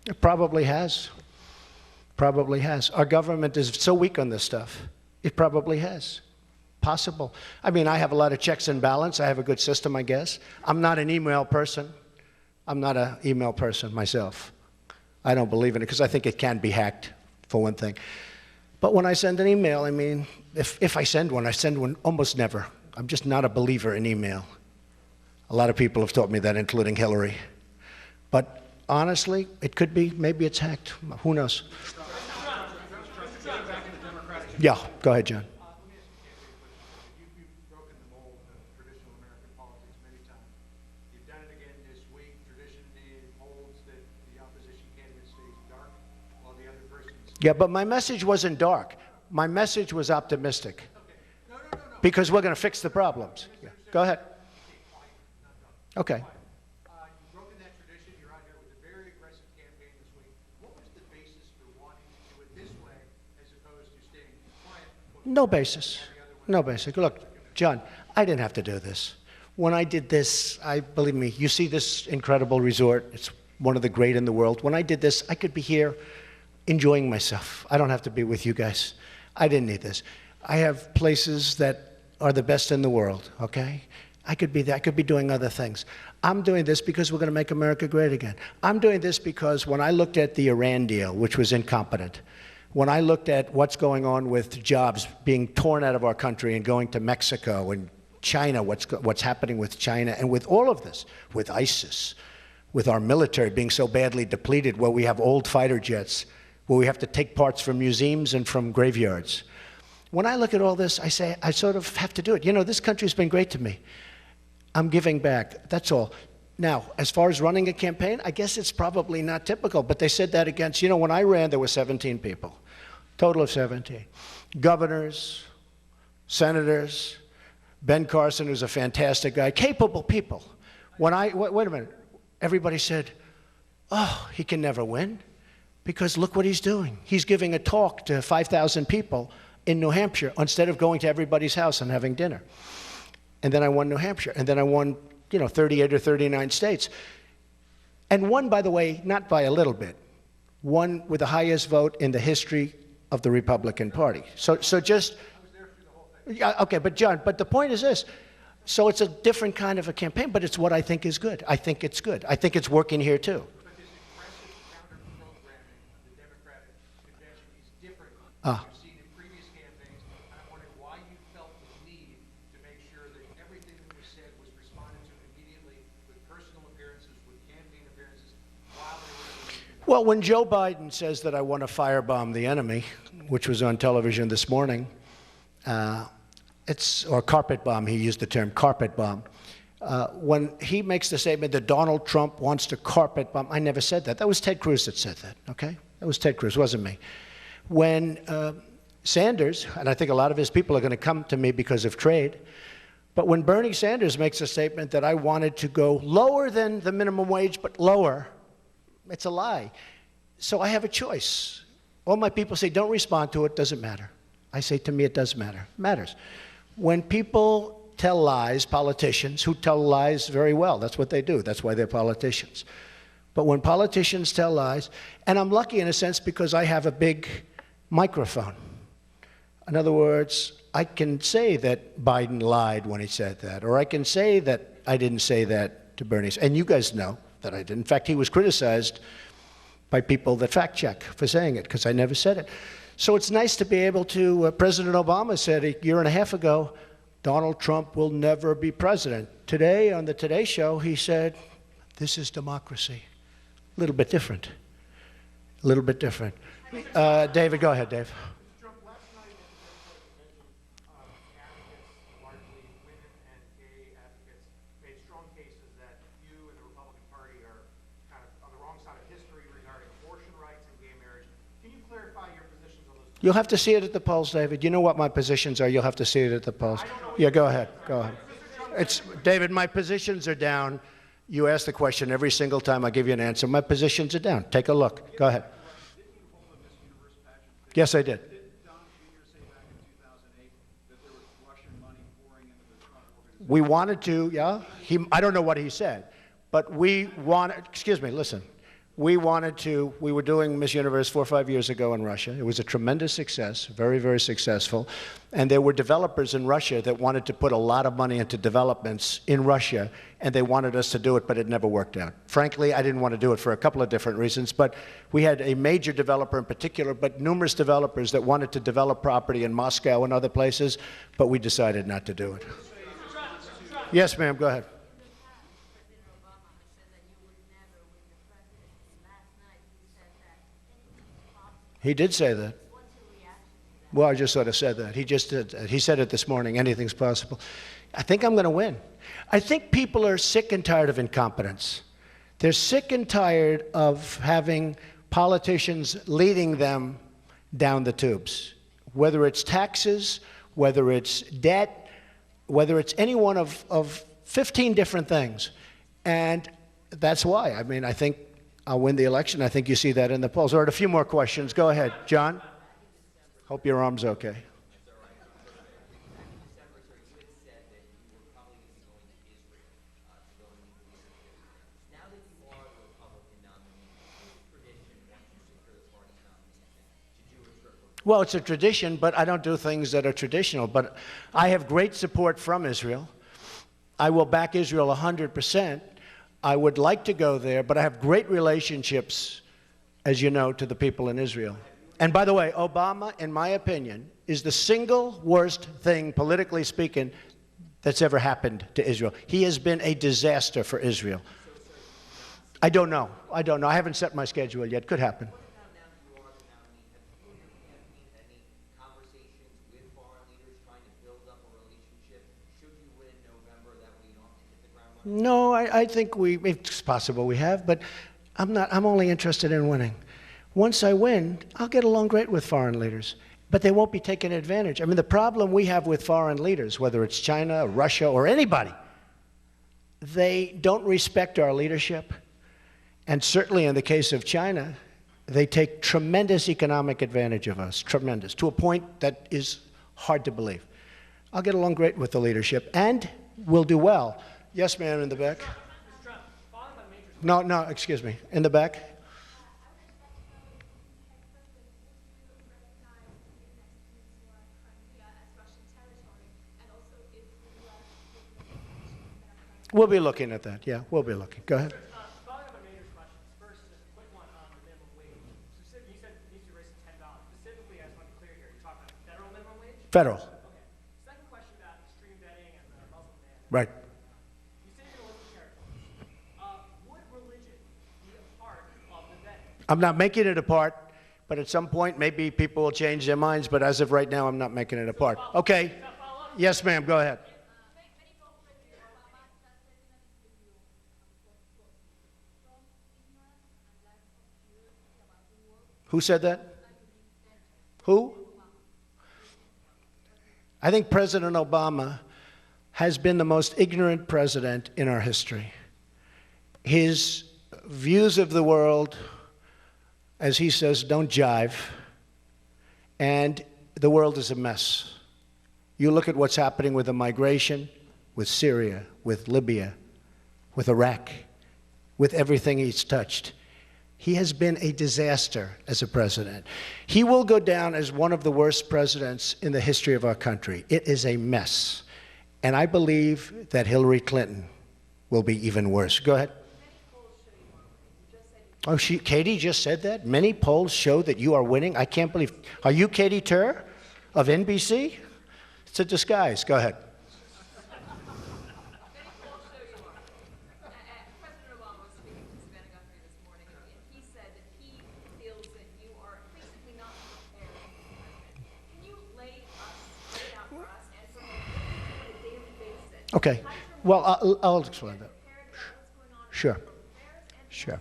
It probably has. Probably has. Our government is so weak on this stuff. It probably has. Possible. I mean, I have a lot of checks and balance. I have a good system, I guess. I'm not an email person. I'm not an email person myself. I don't believe in it because I think it can be hacked, for one thing. But when I send an email, I mean, if I send one almost never. I'm just not a believer in email. A lot of people have taught me that, including Hillary. But honestly, it could be, maybe it's hacked. Who knows? Yeah, go ahead, John. Let me ask you a campaign question. You've broken the mold of traditional American politics many times. You've done it again this week. Tradition holds that the opposition candidate stays dark while the other person stays. Yeah, but my message wasn't dark. My message was optimistic. Because we're going to fix the problems. Yeah. Go ahead. Okay. You've broken that tradition. You're out here with a very aggressive campaign this week. What was the basis for wanting to do it this way as opposed to staying quiet? No basis. No basis. Look, John, I didn't have to do this. When I did this, believe me, you see this incredible resort. It's one of the great in the world. When I did this, I could be here enjoying myself. I don't have to be with you guys. I didn't need this. I have places that are the best in the world, okay? I could be there. I could be doing other things. I'm doing this because we're going to make America great again. I'm doing this because when I looked at the Iran deal, which was incompetent, when I looked at what's going on with jobs being torn out of our country and going to Mexico and China, what's happening with China, and with all of this, with ISIS, with our military being so badly depleted, where we have old fighter jets, where we have to take parts from museums and from graveyards. When I look at all this, I say, I sort of have to do it. You know, this country's been great to me. I'm giving back, that's all. Now, as far as running a campaign, I guess it's probably not typical, but they said that against, you know, when I ran, there were 17 people, total of 17. Governors, senators, Ben Carson, who's a fantastic guy, capable people. When wait a minute, everybody said, oh, he can never win, because look what he's doing. He's giving a talk to 5,000 people in New Hampshire instead of going to everybody's house and having dinner. And then I won New Hampshire. And then I won, 38 or 39 states. And won, by the way, not by a little bit, won with the highest vote in the history of the Republican Party. So just, yeah, okay, but John, but the point is this. So it's a different kind of a campaign, but it's what I think is good. I think it's good. I think it's working here too. But this aggressive counter-programming of the Democratic convention is different than you've seen in previous campaigns. And I'm wondering why you felt the need to make sure that everything that was said was responded to immediately with personal appearances, with campaign appearances, while they were. Well, when Joe Biden says that I want to firebomb the enemy, which was on television this morning, or carpet bomb, he used the term carpet bomb. When he makes the statement that Donald Trump wants to carpet bomb, I never said that. That was Ted Cruz that said that, okay? That was Ted Cruz, wasn't me. When Sanders, and I think a lot of his people are going to come to me because of trade, but when Bernie Sanders makes a statement that I wanted to go lower than the minimum wage, but lower, it's a lie. So I have a choice. All my people say, don't respond to it, doesn't matter. I say, to me, it does matter. It matters. When people tell lies, politicians who tell lies very well, that's what they do. That's why they're politicians. But when politicians tell lies, and I'm lucky in a sense because I have a big microphone. In other words, I can say that Biden lied when he said that, or I can say that I didn't say that to Bernie. And you guys know that I did. In fact, he was criticized by people that fact check for saying it, because I never said it. So it's nice to be able to, President Obama said a year and a half ago, Donald Trump will never be president. Today, on the Today Show, he said, this is democracy. A little bit different. A little bit different. David, go ahead, Dave. Mr. Trump, last night at the Democratic Convention, advocates, largely women and gay advocates, made strong cases that you and the Republican Party are kind of on the wrong side of history regarding abortion rights and gay marriage. Can you clarify your positions on those? You'll have to see it at the polls, David. You know what my positions are. You'll have to see it at the polls. Yeah, go ahead. Go ahead. David, my positions are down. You ask the question every single time I give you an answer. My positions are down. Take a look. Go ahead. Yes, I did. Did Don Jr. say back in 2008 that there was Russian money pouring into the Trump organization? We wanted to, yeah. I don't know what he said, but we wanted, excuse me, listen. We were doing Miss Universe 4 or 5 years ago in Russia. It was a tremendous success, very, very successful. And there were developers in Russia that wanted to put a lot of money into developments in Russia, and they wanted us to do it, but it never worked out. Frankly, I didn't want to do it for a couple of different reasons, but we had a major developer in particular, but numerous developers that wanted to develop property in Moscow and other places, but we decided not to do it. Yes, ma'am, go ahead. He did say that. Well, I just sort of said that. He just did that. He said it this morning. Anything's possible. I think I'm going to win. I think people are sick and tired of incompetence. They're sick and tired of having politicians leading them down the tubes, whether it's taxes, whether it's debt, whether it's any one of 15 different things. And that's why. I mean, I think I'll win the election. I think you see that in the polls. All right, a few more questions. Go ahead, John. Hope your arm's okay. Well, it's a tradition, but I don't do things that are traditional. But I have great support from Israel. I will back Israel 100%. I would like to go there, but I have great relationships, as you know, to the people in Israel. And by the way, Obama, in my opinion, is the single worst thing, politically speaking, that's ever happened to Israel. He has been a disaster for Israel. I don't know. I don't know. I haven't set my schedule yet. Could happen. No, I think it's possible we have, but I'm only interested in winning. Once I win, I'll get along great with foreign leaders, but they won't be taking advantage. I mean, the problem we have with foreign leaders, whether it's China, Russia, or anybody, they don't respect our leadership. And certainly in the case of China, they take tremendous economic advantage of us, tremendous, to a point that is hard to believe. I'll get along great with the leadership, and we'll do well. Yes, ma'am, in the back. No, excuse me. In the back. We'll be looking at that. Yeah, we'll be looking. Go ahead. Following up on Maynard's questions, first, a quick one on the minimum wage. So you said it needs to raise to $10. Specifically, I just want to be clear here, you're talking about federal minimum wage? Federal. Okay. Second question about extreme vetting and the Muslim ban. Right. Would religion be a part of the vetting? I'm not making it a part, but at some point, maybe people will change their minds, but as of right now, I'm not making it a part. Okay. Yes, ma'am, go ahead. Who said that? Who? I think President Obama has been the most ignorant president in our history. His views of the world, as he says, don't jive, and the world is a mess. You look at what's happening with the migration, with Syria, with Libya, with Iraq, with everything he's touched. He has been a disaster as a president. He will go down as one of the worst presidents in the history of our country. It is a mess. And I believe that Hillary Clinton will be even worse. Go ahead. Oh, Katie just said that? Many polls show that you are winning? I can't believe. Are you Katie Tur of NBC? It's a disguise. Go ahead. President Obama was speaking to Savannah Guthrie this morning, and he said that he feels that you are basically not prepared as president. Can you lay it out for us and for on a daily basis? Okay. Well, I'll explain that. Sure. Sure.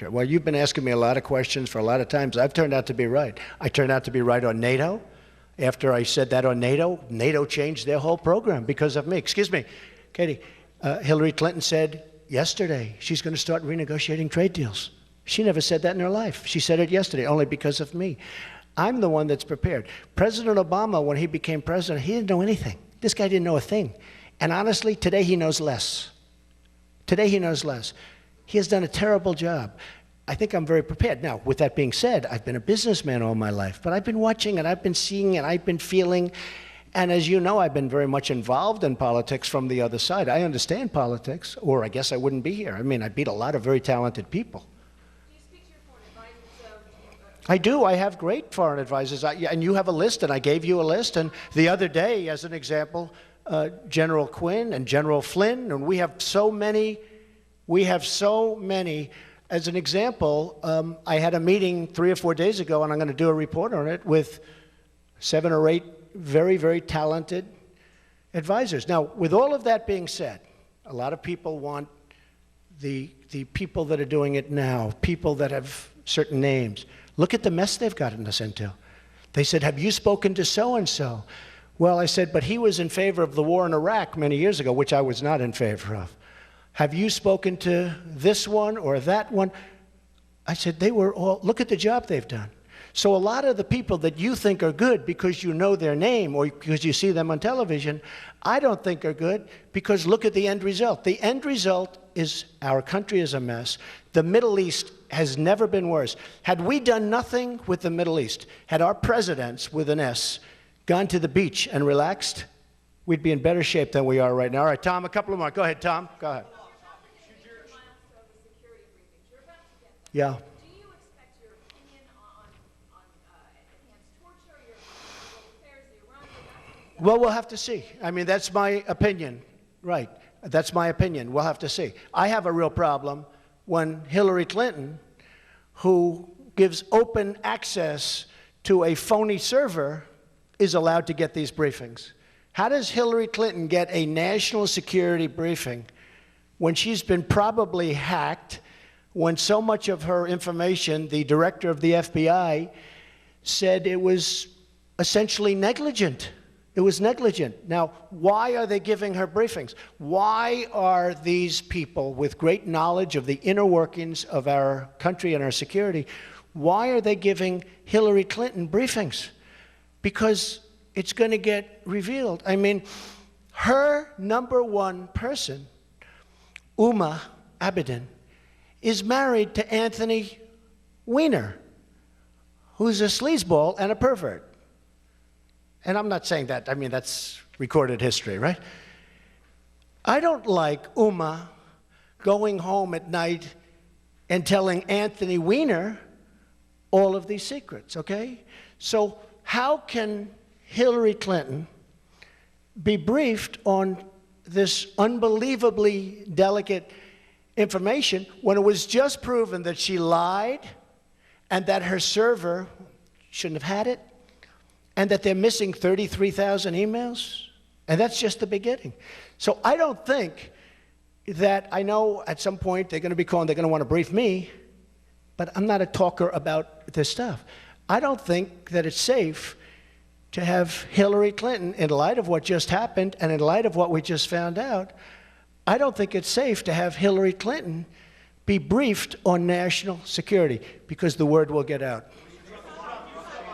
Well, you've been asking me a lot of questions for a lot of times. I've turned out to be right. I turned out to be right on NATO. After I said that on NATO, NATO changed their whole program because of me. Excuse me, Katie. Hillary Clinton said yesterday she's going to start renegotiating trade deals. She never said that in her life. She said it yesterday, only because of me. I'm the one that's prepared. President Obama, when he became president, he didn't know anything. This guy didn't know a thing. And honestly, today he knows less. Today he knows less. He has done a terrible job. I think I'm very prepared. Now, with that being said, I've been a businessman all my life, but I've been watching and I've been seeing and I've been feeling. And as you know, I've been very much involved in politics from the other side. I understand politics, or I guess I wouldn't be here. I mean, I beat a lot of very talented people. Do you speak to your foreign advisors? I do. I have great foreign advisors. And you have a list, and I gave you a list. And the other day, as an example, General Quinn and General Flynn, and we have so many. As an example, I had a meeting 3 or 4 days ago, and I'm going to do a report on it, with 7 or 8 very, very talented advisors. Now, with all of that being said, a lot of people want the people that are doing it now, people that have certain names. Look at the mess they've gotten us into. They said, have you spoken to so-and-so? Well, I said, but he was in favor of the war in Iraq many years ago, which I was not in favor of. Have you spoken to this one or that one? I said, they were all, look at the job they've done. So a lot of the people that you think are good because you know their name or because you see them on television, I don't think are good because look at the end result. The end result is our country is a mess. The Middle East has never been worse. Had we done nothing with the Middle East, had our presidents, with an S, gone to the beach and relaxed, we'd be in better shape than we are right now. All right, Tom, a couple of more. Go ahead, Tom. Go ahead. Yeah. Do you expect your opinion on enhanced torture, your affairs, the Iran? Well, we'll have to see. I mean, that's my opinion. Right. That's my opinion. We'll have to see. I have a real problem when Hillary Clinton, who gives open access to a phony server, is allowed to get these briefings. How does Hillary Clinton get a national security briefing when she's been probably hacked, when so much of her information, the director of the FBI said it was essentially negligent? It was negligent. Now, why are they giving her briefings? Why are these people with great knowledge of the inner workings of our country and our security, why are they giving Hillary Clinton briefings? Because it's going to get revealed. I mean, her number one person, Huma Abedin, is married to Anthony Weiner, who's a sleazeball and a pervert. And I'm not saying that. I mean, that's recorded history, right? I don't like Huma going home at night and telling Anthony Weiner all of these secrets, okay? So how can Hillary Clinton be briefed on this unbelievably delicate information when it was just proven that she lied and that her server shouldn't have had it and that they're missing 33,000 emails? And that's just the beginning. So I don't think that, I know at some point they're going to be calling, they're going to want to brief me, but I'm not a talker about this stuff. I don't think that it's safe to have Hillary Clinton, in light of what just happened and in light of what we just found out, I don't think it's safe to have Hillary Clinton be briefed on national security because the word will get out. On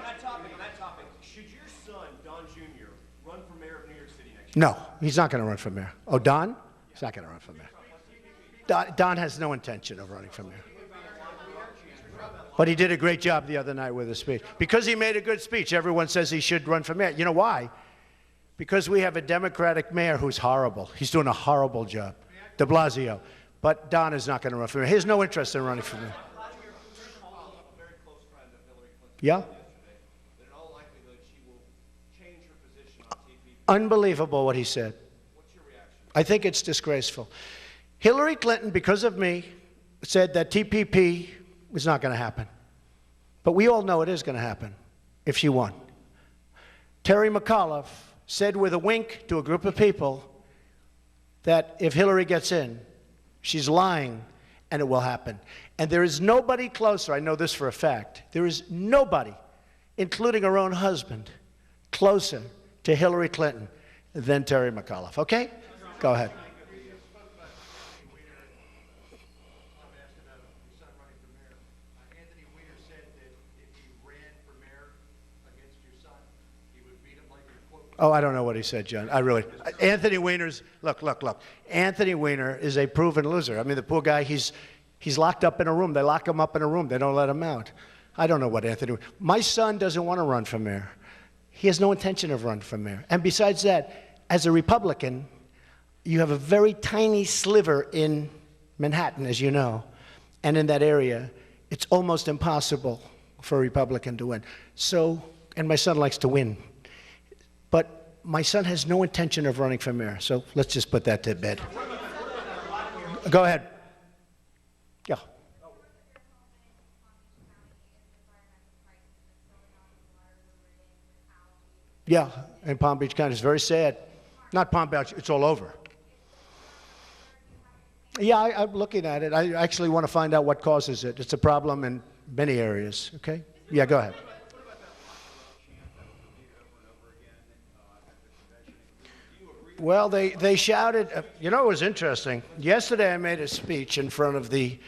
that topic, should your son, Don Jr., run for mayor of New York City next year? No, he's not going to run for mayor. Oh, Don? He's not going to run for mayor. Don has no intention of running for mayor. But he did a great job the other night with his speech. Because he made a good speech, everyone says he should run for mayor. You know why? Because we have a Democratic mayor who's horrible. He's doing a horrible job, de Blasio. But Don is not going to run for mayor. He has no interest in running for mayor. Yeah? In all likelihood, she will change her position on TPP. Unbelievable what he said. What's your reaction? I think it's disgraceful. Hillary Clinton, because of me, said that TPP was not going to happen. But we all know it is going to happen if she won. Terry McAuliffe said with a wink to a group of people that if Hillary gets in, she's lying and it will happen. And there is nobody closer, I know this for a fact, there is nobody, including her own husband, closer to Hillary Clinton than Terry McAuliffe. Okay? Go ahead. Anthony Weiner said that if he ran for mayor against your son, he would beat him like a quote. Oh, I don't know what he said, John. I really. Anthony Weiner's, look. Anthony Weiner is a proven loser. I mean, the poor guy, he's locked up in a room. They lock him up in a room. They don't let him out. I don't know what Anthony. My son doesn't want to run for mayor. He has no intention of running for mayor. And besides that, as a Republican, you have a very tiny sliver in Manhattan, as you know, and in that area, it's almost impossible for a Republican to win. So, and my son likes to win. But my son has no intention of running for mayor, so let's just put that to bed. Go ahead. Yeah. Yeah, in Palm Beach County. It's very sad. Not Palm Beach, it's all over. Yeah, I'm looking at it. I actually want to find out what causes it. It's a problem in many areas, okay? Yeah, go ahead. Well, they shouted, you know, it was interesting. Yesterday I made a speech in front of the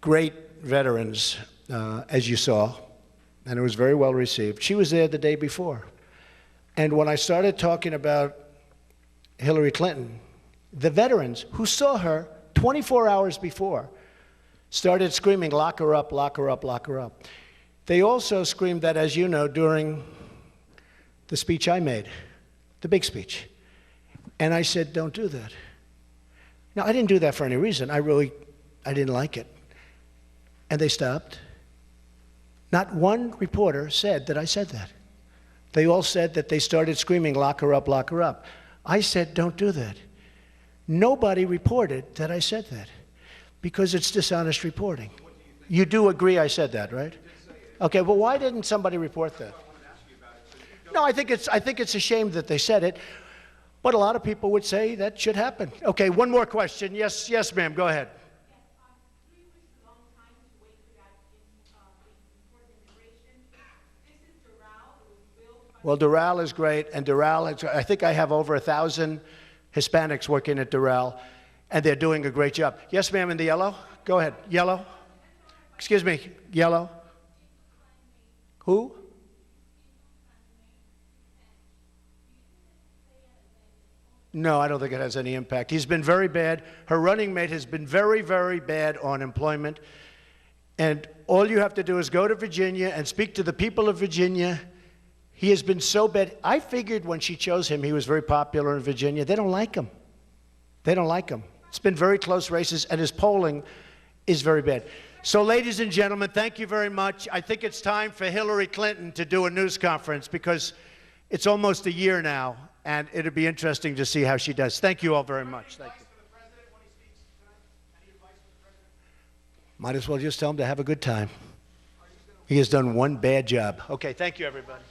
great veterans, as you saw, and it was very well received. She was there the day before. And when I started talking about Hillary Clinton, the veterans who saw her 24 hours before started screaming, lock her up, lock her up, lock her up. They also screamed that, as you know, during the speech I made, the big speech. And I said, don't do that. Now, I didn't do that for any reason. I didn't like it. And they stopped. Not one reporter said that I said that. They all said that they started screaming, lock her up, lock her up. I said, don't do that. Nobody reported that I said that because it's dishonest reporting. You do agree I said that, right? Okay, well, why didn't somebody report that? No, I think it's a shame that they said it, but a lot of people would say that should happen. Okay, one more question. Yes, ma'am, go ahead. Well, Doral is great, and Doral, I think I have over 1,000 Hispanics working at Doral, and they're doing a great job. Yes, ma'am, in the yellow? Go ahead. Yellow? Excuse me, yellow? Who? No, I don't think it has any impact. He's been very bad. Her running mate has been very, very bad on employment. And all you have to do is go to Virginia and speak to the people of Virginia. He has been so bad. I figured when she chose him, he was very popular in Virginia. They don't like him. They don't like him. It's been very close races, and his polling is very bad. So, ladies and gentlemen, thank you very much. I think it's time for Hillary Clinton to do a news conference because it's almost a year now, and it'll be interesting to see how she does. Thank you all very much. Thank you. Might as well just tell him to have a good time. He has done one bad job. Okay, thank you, everybody.